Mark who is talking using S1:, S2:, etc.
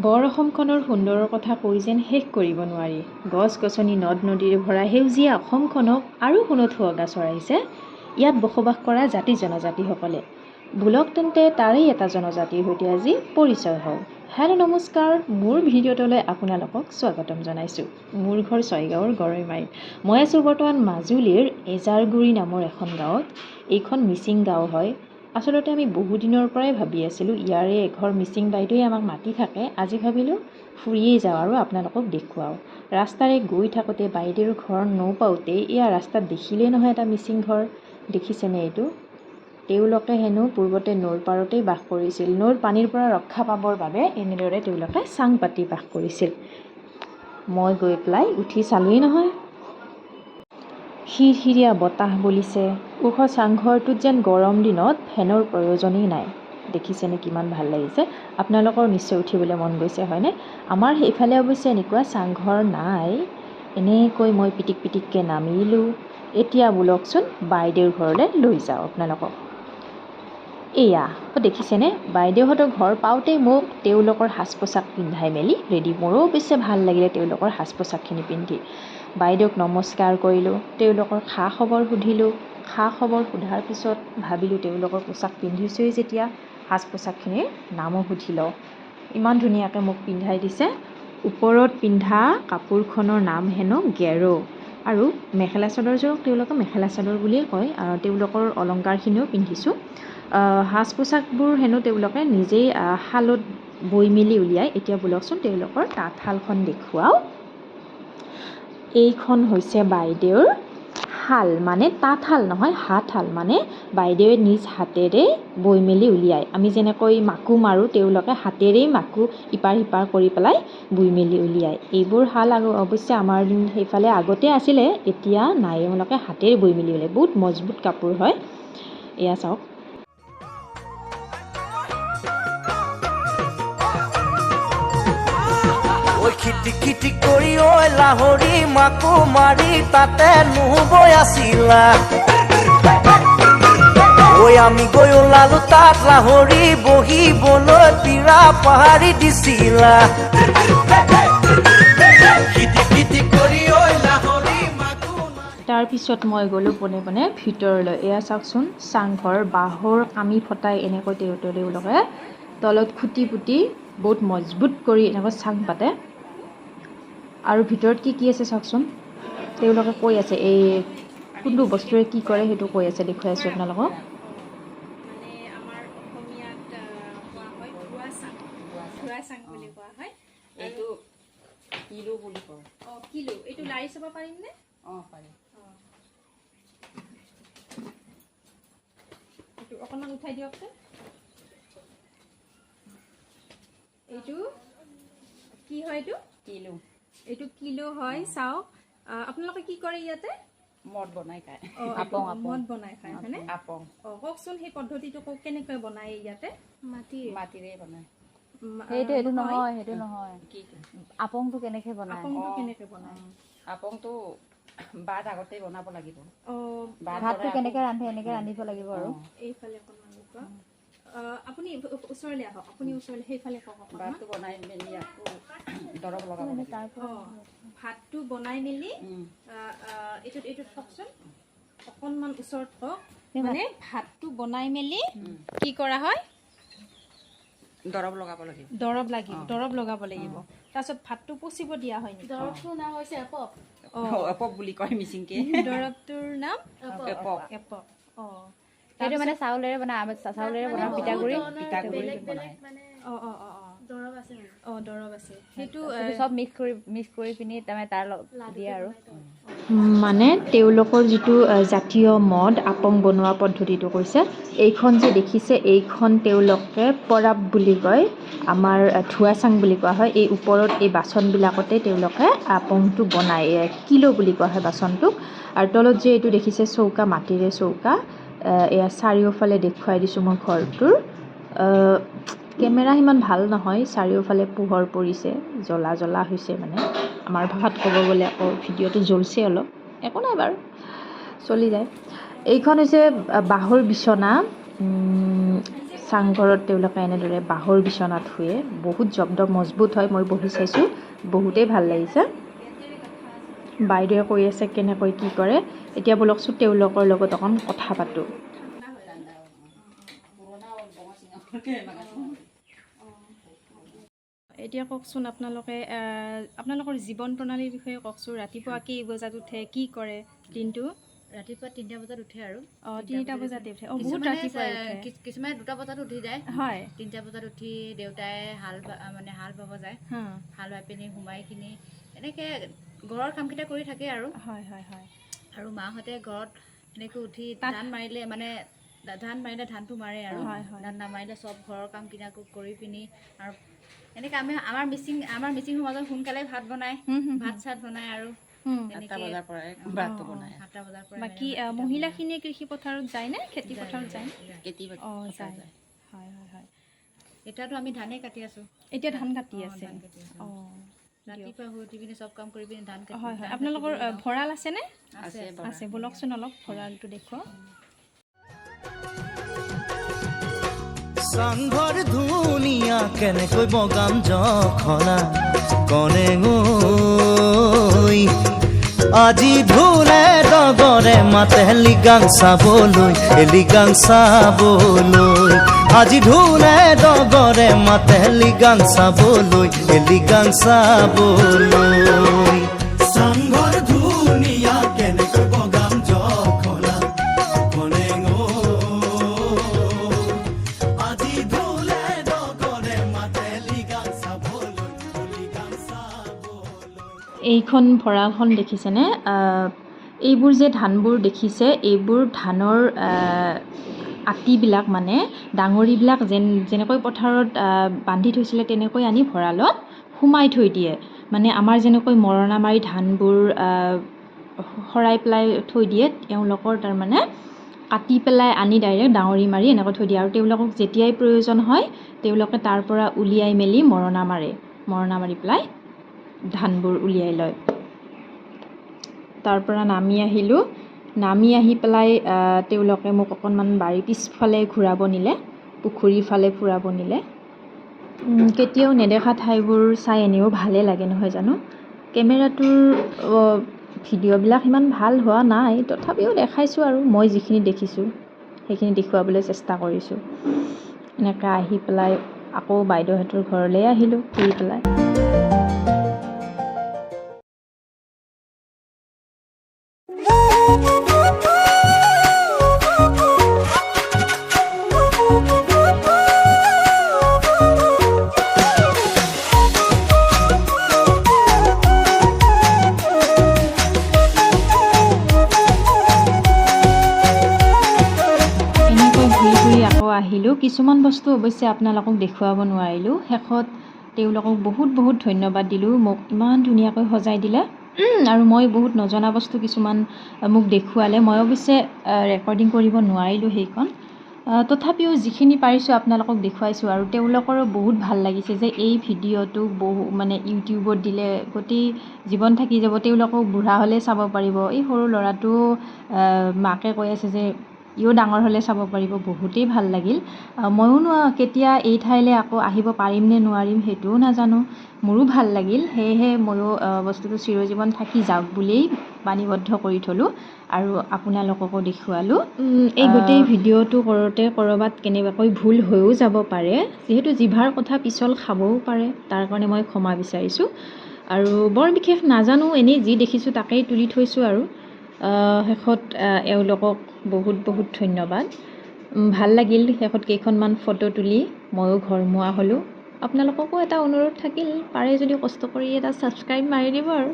S1: বৰ অসমখনৰ সুন্দৰৰ কথা কৈ যেন শেষ কৰিব নোৱাৰি। গছ-গছনি, নদ-নদীৰে ভৰা সেউজীয়া অসমখনক আৰু সোণত সুৱগা চৰাইছে ইয়াত বসবাস কৰা জাতি-জনজাতিসকলে। বোলক তেন্তে তাৰেই এটা জনজাতিৰ সৈতে আজি পৰিচয় হওঁ। হেল্ল' নমস্কাৰ, মোৰ ভিডিঅ'টোলৈ আপোনালোকক স্বাগতম জনাইছোঁ। মোৰ ঘৰ ছয়গাঁৱৰ গৰৈমাৰীত। মই আছোঁ বৰ্তমান মাজুলীৰ এজাৰগুৰি নামৰ এখন গাঁৱত। এইখন মিচিং গাঁও হয়। আচলতে আমি বহুদিনৰ পৰাই ভাবি আছিলোঁ ইয়াৰে এঘৰ মিচিং বাইদেৱে আমাক মাতি থাকে। আজি ভাবিলোঁ ফুৰিয়েই যাওঁ আৰু আপোনালোকক দেখুৱাওঁ। ৰাস্তাৰে গৈ থাকোঁতে বাইদেউৰ ঘৰ নপাওঁতেই এয়া ৰাস্তাত দেখিলেই নহয় এটা মিচিং ঘৰ। দেখিছেনে এইটো? তেওঁলোকে হেনো পূৰ্বতে নৈৰ পাৰতেই বাস কৰিছিল। নৈৰ পানীৰ পৰা ৰক্ষা পাবৰ বাবে এনেদৰে তেওঁলোকে চাং পাতি বাস কৰিছিল। মই গৈ পেলাই উঠি চালোঁৱেই নহয়। শিৰশিৰীয়া বতাহ বলিছে। ওখ চাংঘৰটোত যেন গৰম দিনত ফেনৰ প্ৰয়োজনেই নাই। দেখিছেনে কিমান ভাল লাগিছে? আপোনালোকৰ নিশ্চয় উঠিবলৈ মন গৈছে হয়নে? আমাৰ সেইফালে অৱশ্যে এনেকুৱা চাংঘৰ নাই। এনেকৈ মই পিটিক পিটিককৈ নামিলোঁ। এতিয়া বোলকচোন বাইদেউৰ ঘৰলৈ লৈ যাওঁ আপোনালোকক। এয়া দেখিছেনে? বাইদেউহঁতৰ ঘৰ পাওঁতেই মোক তেওঁলোকৰ সাজ পোছাক পিন্ধাই মেলি ৰেডি। মোৰো অৱশ্যে ভাল লাগিলে তেওঁলোকৰ সাজ পোছাকখিনি পিন্ধি। বাইদেউক নমস্কাৰ কৰিলোঁ, তেওঁলোকৰ খা খবৰ সুধিলোঁ। খা খবৰ সোধাৰ পিছত ভাবিলোঁ তেওঁলোকৰ পোছাক পিন্ধিছোঁৱেই যেতিয়া সাজ পোছাকখিনিৰ নামো সুধি লওঁ। ইমান ধুনীয়াকৈ মোক পিন্ধাই দিছে। ওপৰত পিন্ধা কাপোৰখনৰ নাম হেনো গেৰো আৰু মেখেলা চাদৰযোৰক তেওঁলোকে মেখেলা চাদৰ বুলিয়েই কয়। তেওঁলোকৰ অলংকাৰখিনিও পিন্ধিছোঁ। সাজ পোছাকবোৰ হেনো তেওঁলোকে নিজেই শালত বৈ মেলি উলিয়ায়। এতিয়া বোলকচোন তেওঁলোকৰ তাঁতশালখন দেখুৱাওঁ। এইখন হৈছে বাইদেউৰ শাল, মানে তাঁতশাল নহয়, হাতশাল, মানে বাইদেৱে নিজ হাতেৰে বৈ মেলি উলিয়ায়। আমি যেনেকৈ মাকো মাৰোঁ, তেওঁলোকে হাতেৰেই মাকো ইপাৰ সিপাৰ কৰি পেলাই বৈ মেলি উলিয়ায়। এইবোৰ শাল আৰু অৱশ্যে আমাৰ সেইফালে আগতে আছিলে, এতিয়া নাই। এওঁলোকে হাতেৰে বৈ মেলি উলিয়ায়। বহুত মজবুত কাপোৰ হয়। এয়া চাওক।
S2: খিটি খিটি কৰি ঐ লাহৰি মাকো মাৰি তাতে নুবৈ আছিলা। ঐ আমি গৈ ওলালো তাত লাহৰি বহিবলৈ পীৰা পাহাৰি দিছিলা।
S1: তাৰপিছত মই গ'লোঁ পোনে পোনে ভিতৰলৈ। এয়া চাওকচোন, চাংঘৰ বাঁহৰ কামি ফটাই এনেকৈ তেওঁলোকে তলত খুটি পুতি বহুত মজবুত কৰি এনেকৈ চাং পাতে। আৰু ভিতৰত কি কি আছে চাওকচোন। তেওঁলোকে কৈ আছে এই কোনটো বস্তুৰে কি কৰে সেইটো কৈ আছে, দেখুৱাই আছোঁ আপোনালোকক।
S3: মানে আমাৰ অসমীয়াত কোৱা হয় ধোৱা চাং। ধোৱা চাং বুলি কোৱা হয়।
S4: এইটো কিলো বুলি কয়।
S3: কিলো। এইটো লাৰি চাব পাৰিমনে?
S4: পাৰি।
S3: এইটো অকণমান উঠাই দিয়কচোন। এইটো কি হয়? এইটো
S4: কিলো।
S3: এইটো কিলো হয়। চাওক, আপোনালোকে কি কৰে ইয়াতে?
S4: মদ বনাই খায়।
S3: মদ বনাই খায় হয়নে?
S4: আপং।
S3: কওকচোন সেই পদ্ধতিটো কেনেকৈ বনায় ইয়াতে?
S4: মাটিৰে বনায়।
S5: সেইটো নহয়, সেইটো নহয়।
S4: কি
S5: আপংটো কেনেকৈ বনায়?
S3: আপংটো কেনেকৈ বনায়?
S4: আপংটো বাট আগতেই বনাব লাগিব।
S5: ভাতটো কেনেকৈ ৰান্ধে এনেকৈ ৰান্ধিব লাগিব আৰু।
S3: এইফালে অকণমান দেখুৱাওক। আপুনি ওচৰলৈ আহক। আপুনি ওচৰলৈ সেইফালে কওক।
S4: ভাতটো বনাই মেলি আকৌ দৰৱ লগাব লাগিব।
S3: ভাতটো বনাই মেলি এইটোত কওকচোন, অকণমান ওচৰত কওক। মানে ভাতটো বনাই মেলি কি কৰা হয়?
S4: দৰৱ লগাব লাগিব।
S3: দৰৱ লগাব লাগিব। তাৰপিছত ভাতটো পচিব দিয়া হয় নেকি?
S5: দৰৱটোৰ নাম হৈছে এপক।
S4: এপক বুলি কয় মিচিংকে।
S3: দৰৱটোৰ নাম
S4: এপক।
S3: এপক।
S5: সেইটো মানে চাউলেৰে বনায়, বনাওঁ পিঠাগুড়ি
S4: বনায়।
S3: দৰৱ আছে। সেইটো
S5: চব মিক্স কৰি পিনি তাৰমানে তাৰ দিয়ে আৰু।
S1: মানে তেওঁলোকৰ যিটো জাতীয় মদ আপং বনোৱা পদ্ধতিটো কৈছে। এইখন যে দেখিছে, এইখন তেওঁলোকে পৰাব বুলি কয়। আমাৰ ধোৱা চাং বুলি কোৱা হয়। এই ওপৰত এই বাচনবিলাকতে তেওঁলোকে আপংটো বনায়। কিলো বুলি কোৱা হয় বাচনটোক। আৰু তলত যে এইটো দেখিছে চৌকা, মাটিৰে চৌকা, এয়া চাৰিওফালে দেখুৱাই দিছোঁ মই ঘৰটোৰ। কেমেৰা সিমান ভাল নহয়, চাৰিওফালে পোহৰ পৰিছে, জ্বলা জ্বলা হৈছে। মানে আমাৰ ভাষাত ক'ব গ'লে আকৌ ভিডিঅ'টো জ্বলছে অলপ, একো নাই বাৰু, চলি যায়। এইখন হৈছে বাঁহৰ বিচনা। চাংঘৰত তেওঁলোকে এনেদৰে বাঁহৰ বিচনাত শুৱে বহুত জব্দ মজবুত হয় মই বহি চাইছোঁ বহুতেই ভাল লাগিছে বাইদেৱে কৈ আছে কেনেকৈ কি কৰে এতিয়া বলকচোন তেওঁলোকৰ লগত অকণ কথা পাতোঁ এতিয়া কওকচোন আপোনালোকৰ জীৱন প্ৰণালীৰ বিষয়ে কওকচোন ৰাতিপুৱা কেই বজাত উঠে কি কৰে দিনটো
S5: ৰাতিপুৱা 3টা বজাত উঠে আৰু
S1: 3টা বজাতে উঠে বহুত ৰাতিপুৱাই উঠে
S5: কিছুমানে 2টা বজাত উঠি যায়
S1: হয়
S5: 3টা বজাত উঠি দেউতাই হাল বাব যায় হাল বাই পিনি সোমাই কিনি এনেকৈ ঘৰৰ কামকেইটা কৰি থাকে আৰু
S1: হয় হয় হয়
S5: আৰু মাহঁতে ঘৰত এনেকৈ উঠি ধান মাৰিলে ধানটো মাৰে আৰু ধান নামাৰিলে চব ঘৰৰ কামকেইটা কৰি পিনি আৰু এনেকৈ আমাৰ মিচিং সমাজত সোনকালে ভাত বনায় ভাত চাত বনায় আৰু
S4: 7টা বজাৰ পৰাই ভাতটো বনায়
S5: 7টা বজাৰ পৰা
S1: বাকী মহিলাখিনিয়ে কৃষি পথাৰত যায়নে খেতি পথাৰত যায়
S4: কেতিয়াবা
S1: যায় হয় হয় হয়
S5: এতিয়াতো আমি ধানেই কাটি আছোঁ
S1: এতিয়া ধান কাটি আছে
S5: ৰাতিপুৱা শুই উঠি পিনি চব কাম কৰি পিনি ধান কাটি
S1: হয় হয় আপোনালোকৰ ভঁৰাল আছেনে
S5: আছে
S1: আছে বলকচোন অলপ ভঁৰালটো দেখুৱাওক
S2: চাংঘৰ ধুনীয়া কেনেকৈ বগাম জখলা কনে ঐ আজি ঢোলে ডগৰে মাতে লিগাং চাবলৈ আজি ঢোলে ডগৰে মাতে লিগাং চাবলৈ চাংঘৰ ধুনীয়া কেনেকৈ বগাম জখলা কনে
S1: এইখন ভঁৰালখন দেখিছেনে এইবোৰ যে ধানবোৰ দেখিছে এইবোৰ ধানৰ আটিবিলাক মানে ডাঙৰিবিলাক যেনেকৈ পথাৰত বান্ধি থৈছিলে তেনেকৈ আনি ভঁৰালত সোমাই থৈ দিয়ে মানে আমাৰ যেনেকৈ মৰণা মাৰি ধানবোৰ সৰাই পেলাই থৈ দিয়ে তেওঁলোকৰ তাৰমানে কাটি পেলাই আনি ডাইৰেক্ট ডাঙৰি মাৰি এনেকৈ থৈ দিয়ে আৰু তেওঁলোকক যেতিয়াই প্ৰয়োজন হয় তেওঁলোকে তাৰ পৰা উলিয়াই মেলি মৰণা মাৰি পেলাই ধানবোৰ উলিয়াই লয় তাৰ পৰা নামি আহি পেলাই তেওঁলোকে মোক অকণমান বাৰীৰ পিছফালে ঘূৰাব নিলে পুখুৰীৰ ফালে ফুৰাব নিলে কেতিয়াও নেদেখা ঠাইবোৰ চাই এনেও ভালে লাগে নহয় জানো কেমেৰাটোৰ ভিডিঅ'বিলাক ইমান ভাল হোৱা নাই তথাপিও দেখাইছোঁ আৰু মই যিখিনি দেখিছোঁ সেইখিনি দেখুৱাবলৈ চেষ্টা কৰিছোঁ এনেকৈ আহি পেলাই আকৌ বাইদেউহঁতৰ ঘৰলৈ আহিলোঁ ফুৰি পেলাই আহিলোঁ কিছুমান বস্তু অৱশ্যে আপোনালোকক দেখুৱাব নোৱাৰিলোঁ শেষত তেওঁলোকক বহুত ধন্যবাদ দিলোঁ মোক ইমান ধুনীয়াকৈ সজাই দিলে আৰু মই বহুত নজনা বস্তু কিছুমান মোক দেখুৱালে মই অৱশ্যে ৰেকৰ্ডিং কৰিব নোৱাৰিলোঁ সেইখন তথাপিও যিখিনি পাৰিছোঁ আপোনালোকক দেখুৱাইছোঁ আৰু তেওঁলোকৰো বহুত ভাল লাগিছে যে এই ভিডিঅ'টো মানে ইউটিউবত দিলে গোটেই জীৱন থাকি যাব তেওঁলোকক বুঢ়া হ'লে চাব পাৰিব এই সৰু ল'ৰাটো মাকে কৈ আছে যে ইও ডাঙৰ হ'লে চাব পাৰিব বহুতেই ভাল লাগিল ময়ো কেতিয়া এই ঠাইলৈ আকৌ আহিব পাৰিম নে নোৱাৰিম সেইটোও নাজানো মোৰো ভাল লাগিল সেয়েহে ময়ো বস্তুটো চিৰজীৱন থাকি যাওক বুলিয়েই বাণীবদ্ধ কৰি থলোঁ আৰু আপোনালোককো দেখুৱালোঁ এই গোটেই ভিডিঅ'টো কৰোঁতে ক'ৰবাত কেনেবাকৈ ভুল হৈও যাব পাৰে যিহেতু জিভাৰ কথা পিছল খাবও পাৰে তাৰ কাৰণে মই ক্ষমা বিচাৰিছোঁ আৰু বৰ বিশেষ নাজানো এনেই যি দেখিছোঁ তাকেই তুলি থৈছোঁ আৰু শেষত এওঁলোকক বহুত ধন্যবাদ ভাল লাগিল শেষত কেইখনমান ফটো তুলি ময়ো ঘৰমুৱা হ'লোঁ আপোনালোককো এটা অনুৰোধ থাকিল পাৰে যদি কষ্ট কৰি এটা ছাবস্ক্ৰাইব মাৰি দিব আৰু